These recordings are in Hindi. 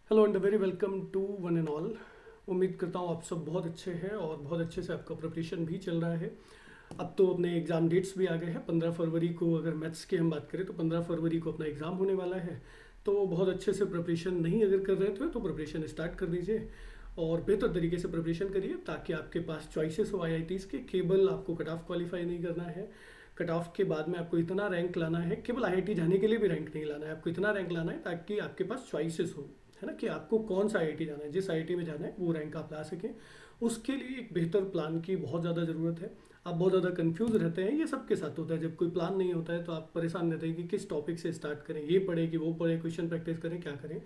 Hello and very welcome to one and all. उम्मीद करता हूँ आप सब बहुत अच्छे हैं और बहुत अच्छे से आपका प्रिपरेशन भी चल रहा है। अब तो अपने एग्ज़ाम डेट्स भी आ गए हैं। 15 फरवरी को अगर मैथ्स की हम बात करें तो 15 फरवरी को अपना एग्ज़ाम होने वाला है। तो बहुत अच्छे से प्रिपरेशन नहीं अगर कर रहे थे तो प्रिपरेशन स्टार्ट कर दीजिए और बेहतर तरीके से प्रिपरेशन करिए ताकि आपके पास चॉइसेस हो आईआईटीज़ के। केवल आपको कट ऑफ क्वालिफाई नहीं करना है, कट ऑफ के बाद में आपको इतना रैंक लाना है, केवल आईआईटी जाने के लिए भी रैंक नहीं लाना है, आपको इतना रैंक लाना है ताकि आपके पास चॉइसेस हो, है ना, कि आपको कौन सा आईआईटी जाना है, जिस आईआईटी में जाना है वो रैंक आप ला सकें। उसके लिए एक बेहतर प्लान की बहुत ज़्यादा ज़रूरत है। आप बहुत ज़्यादा कंफ्यूज रहते हैं, ये सबके साथ होता है। जब कोई प्लान नहीं होता है तो आप परेशान रहते हैं कि किस टॉपिक से स्टार्ट करें, ये पढ़े कि वो पढ़े, क्वेश्चन प्रैक्टिस करें, क्या करें।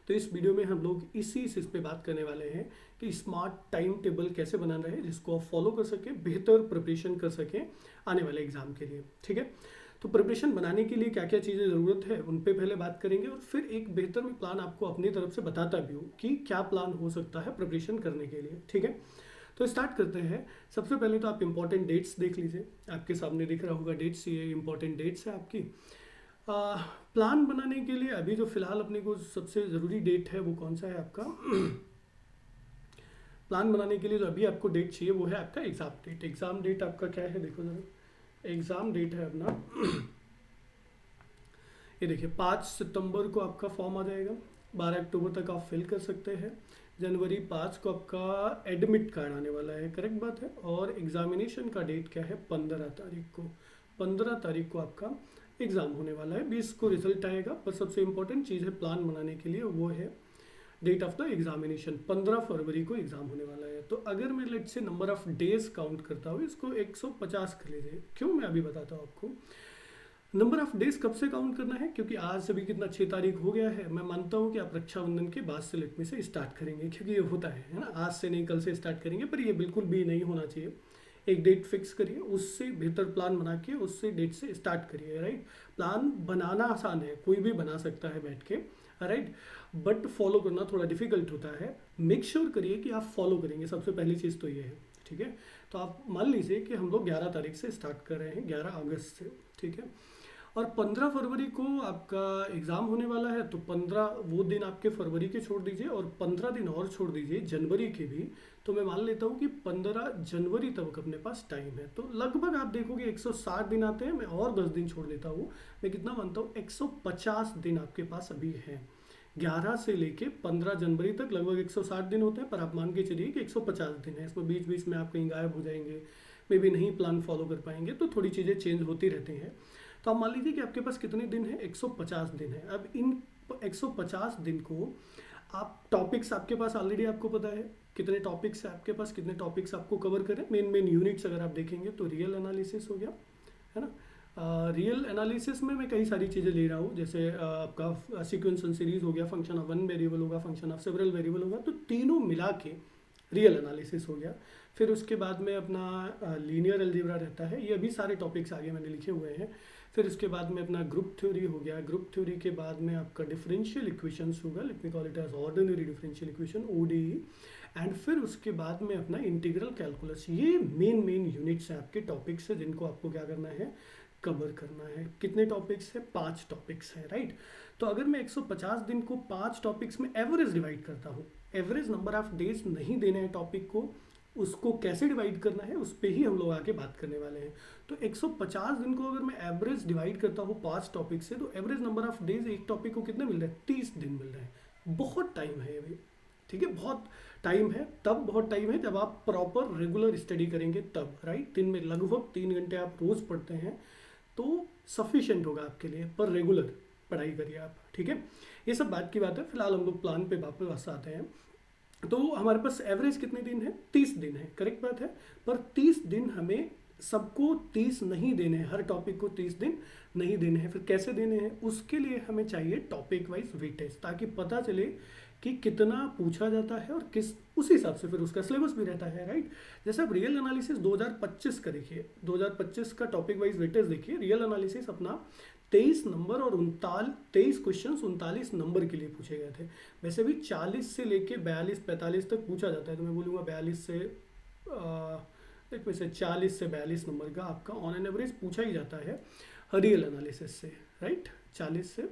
तो इस वीडियो में हम लोग इसी चीज़ पे बात करने वाले हैं कि स्मार्ट टाइम टेबल कैसे बनाना है जिसको आप फॉलो कर सकें, बेहतर प्रिपरेशन कर सकें आने वाले एग्जाम के लिए। ठीक है, तो प्रिपरेशन बनाने के लिए क्या क्या चीज़ें ज़रूरत है उन पे पहले बात करेंगे और फिर एक बेहतर मैं प्लान आपको अपनी तरफ से बताता भी हूँ कि क्या प्लान हो सकता है प्रिपरेशन करने के लिए। ठीक है, तो स्टार्ट करते हैं। सबसे पहले तो आप इंपॉर्टेंट डेट्स देख लीजिए, आपके सामने दिख रहा होगा डेट्स, ये इंपॉर्टेंट डेट्स है आपकी। प्लान बनाने के लिए अभी जो फिलहाल अपने को सबसे ज़रूरी डेट है वो कौन सा है आपका? प्लान बनाने के लिए जो अभी आपको डेट चाहिए वो है आपका एग्ज़ाम डेट। एग्ज़ाम डेट आपका क्या है, देखो जरा। एग्ज़ाम डेट है अपना ये देखिए, 5 सितंबर को आपका फॉर्म आ जाएगा। 12 अक्टूबर तक आप फिल कर सकते हैं। जनवरी 5 को आपका एडमिट कार्ड आने वाला है, करेक्ट बात है। और एग्जामिनेशन का डेट क्या है, 15 तारीख को। 15 तारीख को आपका एग्ज़ाम होने वाला है। 20 को रिजल्ट आएगा। पर सबसे इंपॉर्टेंट चीज़ है प्लान बनाने के लिए, वो है डेट ऑफ द एग्जामिनेशन। 15 फरवरी को एग्ज़ाम होने वाला है। तो अगर मैं लेट से नंबर ऑफ डेज काउंट करता हूँ, इसको 150 कर लीजिए। क्यों, मैं अभी बताता हूँ आपको। नंबर ऑफ डेज कब से काउंट करना है, क्योंकि आज से भी कितना 6 तारीख हो गया है। मैं मानता हूँ कि आप रक्षाबंधन के बाद से लेट में से स्टार्ट करेंगे, क्योंकि ये होता है ना, आज से नहीं कल से स्टार्ट करेंगे, पर ये बिल्कुल भी नहीं होना चाहिए। एक डेट फिक्स करिए, उससे बेहतर प्लान बना के उससे डेट से स्टार्ट करिए। राइट, प्लान बनाना आसान है, कोई भी बना सकता है बैठ के, राइट, बट फॉलो करना थोड़ा डिफिकल्ट होता है। मेक श्योर करिए कि आप फॉलो करेंगे, सबसे पहली चीज़ तो ये है। ठीक है, तो आप मान लीजिए कि हम लोग 11 तारीख से स्टार्ट कर रहे हैं, 11 अगस्त से। ठीक है, और 15 फरवरी को आपका एग्ज़ाम होने वाला है। तो 15 वो दिन आपके फरवरी के छोड़ दीजिए और 15 दिन और छोड़ दीजिए जनवरी के भी। तो मैं मान लेता हूँ कि 15 जनवरी तक अपने पास टाइम है। तो लगभग आप देखोगे 160 दिन आते हैं। मैं और 10 दिन छोड़ देता हूँ, मैं कितना मानता हूँ, 150 दिन आपके पास अभी है। 11 से लेके 15 जनवरी तक लगभग 160 दिन होते हैं, पर आप मान के चलिए कि 150 दिन है। इसमें बीच बीच में आप कहीं गायब हो जाएंगे, मे भी नहीं प्लान फॉलो कर पाएंगे, तो थोड़ी चीज़ें चेंज होती रहती हैं। तो आप मान लीजिए कि आपके पास कितने दिन है, 150 दिन है। अब इन 150 दिन को आप टॉपिक्स आपके पास ऑलरेडी आपको पता है कितने टॉपिक्स है आपके पास, कितने टॉपिक्स आपको कवर करें। मेन मेन यूनिट्स अगर आप देखेंगे तो रियल एनालिसिस हो गया, है ना। रियल एनालिसिस में मैं कई सारी चीज़ें ले रहा हूँ, जैसे आपका सीक्वेंस एंड सीरीज हो गया, फंक्शन ऑफ वन वेरिएबल होगा, फंक्शन ऑफ सेवरल वेरिएबल होगा, तो तीनों मिला के रियल एनालिसिस हो गया। फिर उसके बाद में अपना लीनियर अलजेब्रा रहता है, ये अभी सारे टॉपिक्स आगे मैंने लिखे हुए हैं। फिर उसके बाद में अपना ग्रुप थ्योरी हो गया। ग्रुप थ्योरी के बाद में आपका डिफरेंशियल इक्वेशंस होगा, let me call it as ordinary differential equation, ODE. And फिर उसके बाद में अपना इंटीग्रल कैलकुलस। ये मेन मेन यूनिट्स हैं आपके, टॉपिक्स हैं जिनको आपको क्या करना है, कवर करना है। कितने टॉपिक्स है, 5 टॉपिक्स हैं, राइट। तो अगर मैं 150 दिन को 5 टॉपिक्स में एवरेज डिवाइड करता हूँ, एवरेज नंबर ऑफ डेज नहीं देने हैं टॉपिक को, उसको कैसे डिवाइड करना है उस पर ही हम लोग आके बात करने वाले हैं। तो 150 दिन को अगर मैं एवरेज डिवाइड करता हूँ 5 टॉपिक से, तो एवरेज नंबर ऑफ डेज एक टॉपिक को कितने मिल रहे हैं, 30 दिन मिल रहे हैं। बहुत टाइम है अभी, ठीक है, बहुत टाइम है। तब बहुत टाइम है जब आप प्रॉपर रेगुलर स्टडी करेंगे तब, राइट। दिन में लगभग 3 घंटे आप रोज़ पढ़ते हैं तो सफिशेंट होगा आपके लिए, पर रेगुलर पढ़ाई करिए आप। ठीक है, ये सब बात की बात है। फिलहाल हम लोग प्लान पे वापस आते हैं। तो हमारे पास एवरेज कितने दिन है, 30 दिन है, करेक्ट बात है। पर 30 दिन हमें सबको 30 नहीं देने हैं, हर टॉपिक को 30 दिन नहीं देने हैं। फिर कैसे देने हैं, उसके लिए हमें चाहिए टॉपिक वाइज वेटेज, ताकि पता चले कि कितना पूछा जाता है और किस, उस हिसाब से फिर उसका सिलेबस भी रहता है, राइट। जैसे आप रियल एनालिसिस 2025 का देखिए, 2025 का टॉपिक वाइज वेटेज देखिए। रियल एनालिसिस अपना 23 नंबर और 23 क्वेश्चन 39 नंबर के लिए पूछे गए थे। वैसे भी 40 से लेके 42-45 तक पूछा जाता है, तो मैं बोलूँगा 42 से एक में से 40 से 42 नंबर का आपका ऑन एन एवरेज पूछा ही जाता है रियल एनालिसिस से, राइट। 40 से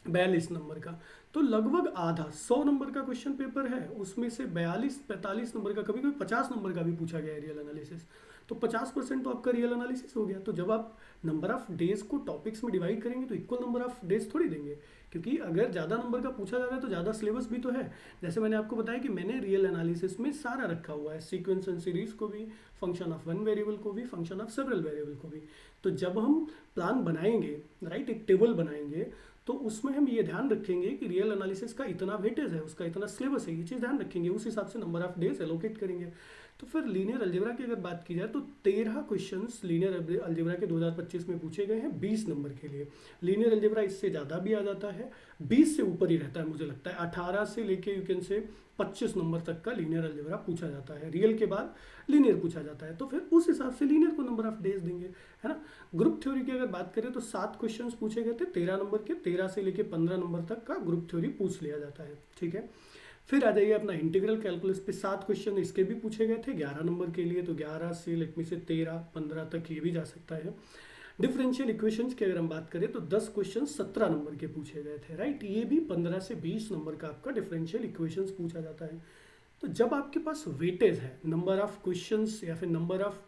42 नंबर का। तो लगभग आधा, 100 नंबर का क्वेश्चन पेपर है, उसमें से 42-45 नंबर का, कभी कभी 50 नंबर का भी पूछा गया है रियल एनालिसिस। तो 50% तो आपका रियल एनालिसिस हो गया। तो जब आप नंबर ऑफ डेज को टॉपिक्स में डिवाइड करेंगे तो इक्वल नंबर ऑफ डेज थोड़ी देंगे, क्योंकि अगर ज़्यादा नंबर का पूछा जा रहा है तो ज़्यादा सिलेबस भी तो है। जैसे मैंने आपको बताया कि मैंने रियल एनालिसिस में सारा रखा हुआ है, सीक्वेंस एंड सीरीज को भी, फंक्शन ऑफ वन वेरिएबल को भी, फंक्शन ऑफ सेवरल वेरिएबल को भी। तो जब हम प्लान बनाएंगे, राइट, एक टेबल बनाएंगे, तो उसमें हम ये ध्यान रखेंगे कि रियल एनालिसिस का इतना वेटेज है, उसका इतना सिलेबस है, ये चीज़ ध्यान रखेंगे, उस हिसाब से नंबर ऑफ डेज एलोकेट करेंगे। तो फिर लीनियर अलजेब्रा की अगर बात की जाए तो 13 क्वेश्चंस लीनियर अलजेब्रा के 2025 में पूछे गए हैं 20 नंबर के लिए। लीनियर अलजेब्रा इससे ज़्यादा भी आ जाता है, 20 से ऊपर ही रहता है मुझे लगता है, 18 से लेके यू कैन से 25 नंबर तक का लीनियर अलजेब्रा पूछा जाता है। रियल के बाद लीनियर पूछा जाता है, तो फिर उस हिसाब से लीनियर को नंबर ऑफ डेज देंगे, है ना। ग्रुप थ्योरी की अगर बात करें तो 7 क्वेश्चंस पूछे गए थे 13 नंबर के, 13 से लेके 15 नंबर तक का ग्रुप थ्योरी पूछ लिया जाता है, ठीक है। फिर आ जाइए अपना इंटीग्रल कैलकुलस पे, 7 क्वेश्चन इसके भी पूछे गए थे 11 नंबर के लिए, तो 11 से लेट में से 13-15 तक ये भी जा सकता है। डिफरेंशियल इक्वेशंस की अगर हम बात करें तो 10 क्वेश्चन 17 नंबर के पूछे गए थे, राइट। ये भी 15 से 20 नंबर का आपका डिफरेंशियल इक्वेशंस पूछा जाता है। तो जब आपके पास वेटेज है, नंबर ऑफ क्वेश्चंस या फिर नंबर ऑफ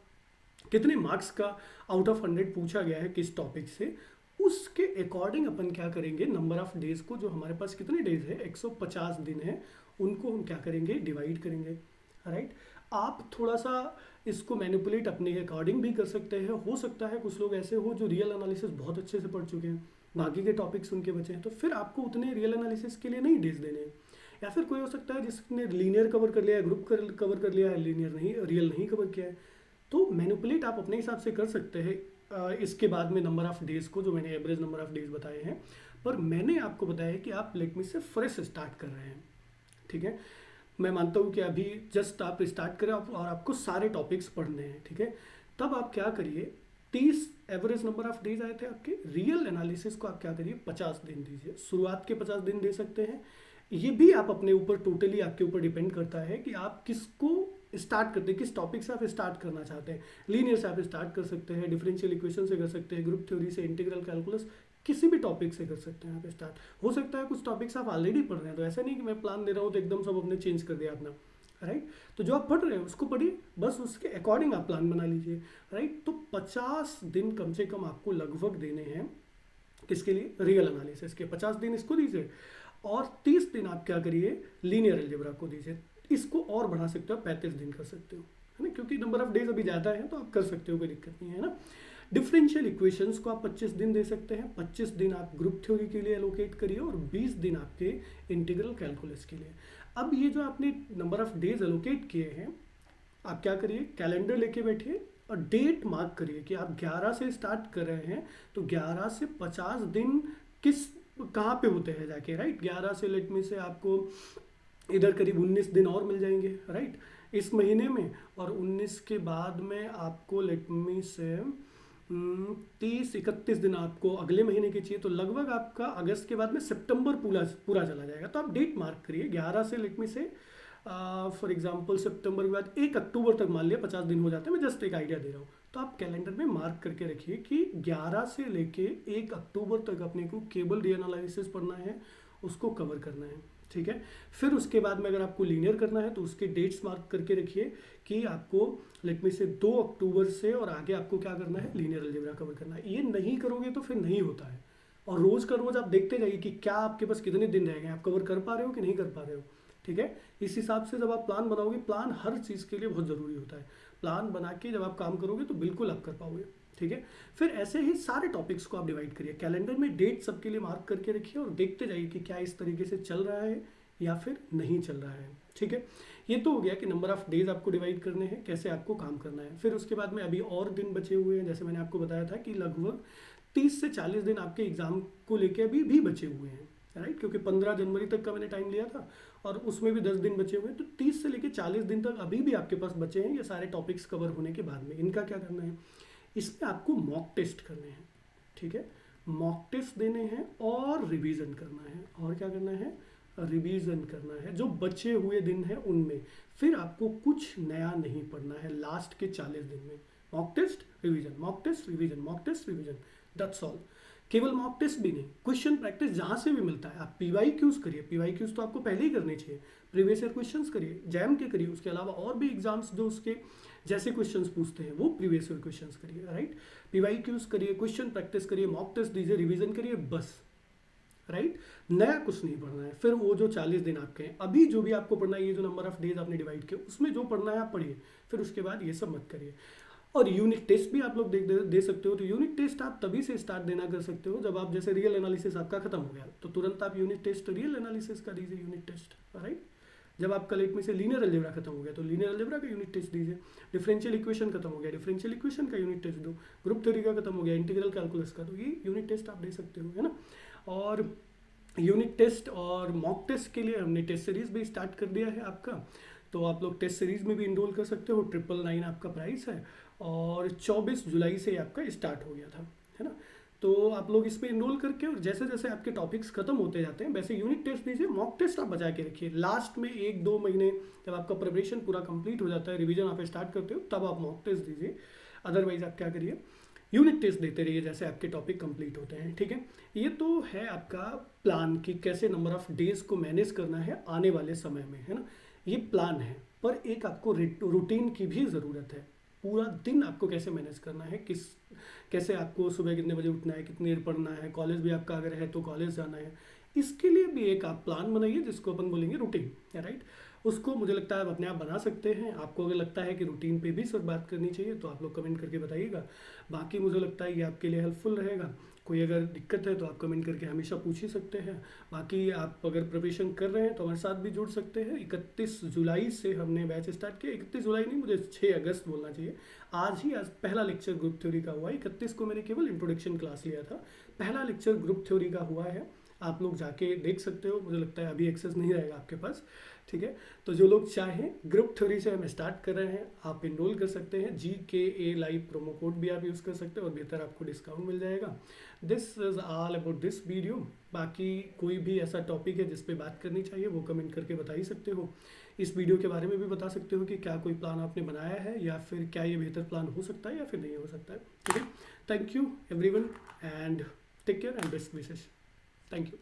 कितने मार्क्स का आउट ऑफ 100 पूछा गया है किस टॉपिक से, उसके अकॉर्डिंग अपन क्या करेंगे, नंबर ऑफ डेज को, जो हमारे पास कितने डेज है 150 दिन है, उनको हम क्या करेंगे, डिवाइड करेंगे, राइट। आप थोड़ा सा इसको मैनिपुलेट अपने अकॉर्डिंग भी कर सकते हैं। हो सकता है कुछ लोग ऐसे हो जो रियल एनालिसिस बहुत अच्छे से पढ़ चुके हैं, बाकी के टॉपिक्स उनके बचे हैं, तो फिर आपको उतने रियल एनालिसिस के लिए नहीं डेज देने हैं। या फिर कोई हो सकता है जिसने लीनियर कवर कर लिया है, ग्रुप कवर कर लिया है, लीनियर नहीं, रियल नहीं कवर किया है। तो मैनिपुलेट आप अपने हिसाब से कर सकते हैं इसके बाद में नंबर ऑफ डेज को, जो मैंने एवरेज नंबर ऑफ डेज बताए हैं। पर मैंने आपको बताया है कि आप लेट मी से फ्रेश स्टार्ट कर रहे हैं, ठीक है। मैं मानता हूँ कि अभी जस्ट आप स्टार्ट करें और आपको सारे टॉपिक्स पढ़ने हैं, ठीक है। तब आप क्या करिए, 30 एवरेज नंबर ऑफ डेज आए थे आपके, रियल एनालिसिस को आप क्या करिए 50 दिन दीजिए। शुरुआत के 50 दिन दे सकते हैं, ये भी आप अपने ऊपर, टोटली आपके ऊपर डिपेंड करता है कि आप किसको स्टार्ट करते हैं, किस टॉपिक से आप स्टार्ट करना चाहते हैं। लीनियर से आप स्टार्ट कर सकते हैं, डिफरेंशियल इक्वेशन से कर सकते हैं, ग्रुप थ्योरी से, इंटीग्रल कैलकुलस, किसी भी टॉपिक से कर सकते हैं आप स्टार्ट। हो सकता है कुछ टॉपिक्स आप ऑलरेडी पढ़ रहे हैं, तो ऐसा नहीं कि मैं प्लान दे रहा हूँ तो एकदम सब अपने चेंज कर दिया अपना, राइट। तो जो आप पढ़ रहे हैं उसको पढ़िए, बस उसके अकॉर्डिंग आप प्लान बना लीजिए, राइट। तो 50 दिन कम से कम आपको लगभग देने हैं किसके लिए, रियल एनालिसिस के। 50 दिन इसको दीजिए और 30 दिन आप क्या करिए, लीनियर अलजेब्रा को दीजिए। इसको और बढ़ा सकते हो, 35 दिन कर सकते हो, है ना, क्योंकि नंबर ऑफ डेज अभी ज़्यादा है तो आप कर सकते हो, कोई दिक्कत नहीं है ना। डिफरेंशियल इक्वेशंस को आप 25 दिन दे सकते हैं, 25 दिन आप ग्रुप थ्योरी के लिए एलोकेट करिए और 20 दिन आपके इंटीग्रल कैलकुलस के लिए। अब ये जो आपने नंबर ऑफ डेज एलोकेट किए हैं, आप क्या करिए, कैलेंडर लेके बैठिए और डेट मार्क करिए कि आप 11 से स्टार्ट कर रहे हैं, तो 11 से 50 दिन किस कहाँ पे होते हैं जाके, राइट। 11 से लेट में से आपको इधर करीब 19 दिन और मिल जाएंगे, राइट, इस महीने में। और 19 के बाद में आपको लेट मी से 30-31 दिन आपको अगले महीने के चाहिए, तो लगभग आपका अगस्त के बाद में सितंबर पूरा पूरा चला जाएगा। तो आप डेट मार्क करिए 11 से लेट मी से फॉर एग्जांपल सितंबर के बाद 1 अक्टूबर तक, मान लिया 50 दिन हो जाते हैं, मैं जस्ट एक आइडिया दे रहा हूँ। तो आप कैलेंडर में मार्क करके रखिए कि 11 से लेके 1 अक्टूबर तक अपने को केवल री एनालिसिस पढ़ना है, उसको कवर करना है, ठीक है। फिर उसके बाद में अगर आपको लीनियर करना है तो उसके डेट्स मार्क करके रखिए कि आपको लेट मी से 2 अक्टूबर से और आगे आपको क्या करना है, लीनियर अलजेब्रा कवर करना है। ये नहीं करोगे तो फिर नहीं होता है। और रोज का रोज आप देखते जाइए कि क्या आपके पास कितने दिन रह गए, आप कवर कर पा रहे हो कि नहीं कर पा रहे हो, ठीक है। इस हिसाब से जब आप प्लान बनाओगे, प्लान हर चीज़ के लिए बहुत ज़रूरी होता है। प्लान बना के जब आप काम करोगे तो बिल्कुल आप कर पाओगे, ठीक है। फिर ऐसे ही सारे टॉपिक्स को आप डिवाइड करिए, कैलेंडर में डेट सबके लिए मार्क करके रखिए और देखते जाइए कि क्या इस तरीके से चल रहा है या फिर नहीं चल रहा है, ठीक है। ये तो हो गया कि नंबर ऑफ डेज आपको डिवाइड करने हैं, कैसे आपको काम करना है। फिर उसके बाद में अभी और दिन बचे हुए हैं, जैसे मैंने आपको बताया था कि लगभग 30 से 40 दिन आपके एग्जाम को लेके अभी भी बचे हुए हैं, राइट, क्योंकि 15 जनवरी तक का मैंने टाइम लिया था और उसमें भी 10 दिन बचे हुए हैं। तो 30 से लेके 40 दिन तक अभी भी आपके पास बचे हैं, ये सारे टॉपिक्स कवर होने के बाद में। इनका क्या करना है, इसमें आपको मॉक टेस्ट करने हैं, ठीक है। मॉक टेस्ट देने हैं और रिवीजन करना है, और क्या करना है, रिवीजन करना है जो बचे हुए दिन हैं उनमें। फिर आपको कुछ नया नहीं पढ़ना है लास्ट के 40 दिन में। Mock test revision, mock test revision, mock test revision, that's all. केवल मॉक टेस्ट भी नहीं, क्वेश्चन प्रैक्टिस जहाँ से भी मिलता है। आप पीवाई क्यूज करिए, पीवाई क्यूज तो आपको पहले ही करने चाहिए, प्रीवियस ईयर क्वेश्चंस करिए, जैम के करिए, उसके अलावा और भी एग्जाम्स जो उसके जैसे क्वेश्चंस पूछते हैं वो प्रीवियस ईयर क्वेश्चंस करिए, राइट। पीवाई क्यूज करिए, क्वेश्चन प्रैक्टिस करिए, मॉक टेस्ट दीजिए, रिवीजन करिए, बस, राइट। नया कुछ नहीं पढ़ना है। फिर वो जो 40 दिन आपके हैं, अभी जो भी आपको पढ़ना है, ये जो नंबर ऑफ डेज आपने डिवाइड किया उसमें जो पढ़ना है आप पढ़िए, फिर उसके बाद ये सब मत करिए। और यूनिट टेस्ट भी आप लोग दे सकते हो। तो यूनिट टेस्ट आप तभी से स्टार्ट देना कर सकते हो जब आप, जैसे रियल एनालिसिस आपका खत्म हो गया तो तुरंत आप यूनिट टेस्ट रियल एनालिसिस का दीजिए, यूनिट टेस्ट, राइट। जब आपका लेट में से लीनियर अलजेब्रा खत्म हो गया तो लीनियर अलजेब्रा का यूनिट टेस्ट दीजिए। डिफरेंशियल इक्वेशन खत्म हो गया, डिफरेंशियल इक्वेशन का यूनिट टेस्ट दो। ग्रुप थ्योरी का खत्म हो गया, इंटीग्रल कैलकुलस का, तो ये यूनिट टेस्ट आप दे सकते हो, है ना। और यूनिट टेस्ट और मॉक टेस्ट के लिए हमने टेस्ट सीरीज भी स्टार्ट कर दिया है आपका, तो आप लोग टेस्ट सीरीज में भी इनरोल कर सकते हो। 999 आपका प्राइस है और 24 जुलाई से आपका स्टार्ट हो गया था, है ना। तो आप लोग इस पर इनरोल करके, और जैसे जैसे आपके टॉपिक्स खत्म होते जाते हैं वैसे यूनिट टेस्ट दीजिए, मॉक टेस्ट आप बचा के रखिए। लास्ट में 1-2 महीने जब आपका प्रिपरेशन पूरा कंप्लीट हो जाता है, रिवीजन आप स्टार्ट करते हो, तब आप मॉक टेस्ट दीजिए। अदरवाइज आप क्या करिए, यूनिट टेस्ट देते रहिए जैसे आपके टॉपिक कंप्लीट होते हैं, ठीक है। ये तो है आपका प्लान कि कैसे नंबर ऑफ डेज को मैनेज करना है आने वाले समय में, है ना। ये प्लान है, पर एक आपको रूटीन की भी ज़रूरत है। पूरा दिन आपको कैसे मैनेज करना है, कैसे आपको सुबह कितने बजे उठना है, कितनी देर पढ़ना है, कॉलेज भी आपका अगर है तो कॉलेज जाना है, इसके लिए भी एक आप प्लान बनाइए जिसको अपन बोलेंगे रूटीन, राइट। उसको मुझे लगता है आप अपने आप बना सकते हैं। आपको अगर लगता है कि रूटीन पे भी सर बात करनी चाहिए तो आप लोग कमेंट करके बताइएगा। बाकी मुझे लगता है ये आपके लिए हेल्पफुल रहेगा। कोई अगर दिक्कत है तो आप कमेंट करके हमेशा पूछ ही सकते हैं। बाकी आप अगर प्रिपरेशन कर रहे हैं तो हमारे साथ भी जुड़ सकते हैं। 31 जुलाई से हमने बैच स्टार्ट किया। 31 जुलाई नहीं, मुझे 6 अगस्त बोलना चाहिए। आज पहला लेक्चर ग्रुप थ्योरी का हुआ है। 31 को मैंने केवल इंट्रोडक्शन क्लास लिया था, पहला लेक्चर ग्रुप थ्योरी का हुआ है। आप लोग जाके देख सकते हो। मुझे लगता है अभी एक्सेस नहीं रहेगा आपके पास, ठीक है। तो जो लोग चाहें, ग्रुप थ्योरी से हम स्टार्ट कर रहे हैं, आप इनरोल कर सकते हैं। GKA लाइव प्रोमो कोड भी आप यूज़ कर सकते हो और बेहतर आपको डिस्काउंट मिल जाएगा। This is all about this video. बाकी कोई भी ऐसा टॉपिक है जिस पे बात करनी चाहिए वो कमेंट करके बता ही सकते हो। इस वीडियो के बारे में भी बता सकते हो कि क्या कोई प्लान आपने बनाया है या फिर क्या ये बेहतर प्लान हो सकता है या फिर नहीं हो सकता है, ठीक है। Thank you everyone and take care and best wishes. Thank you.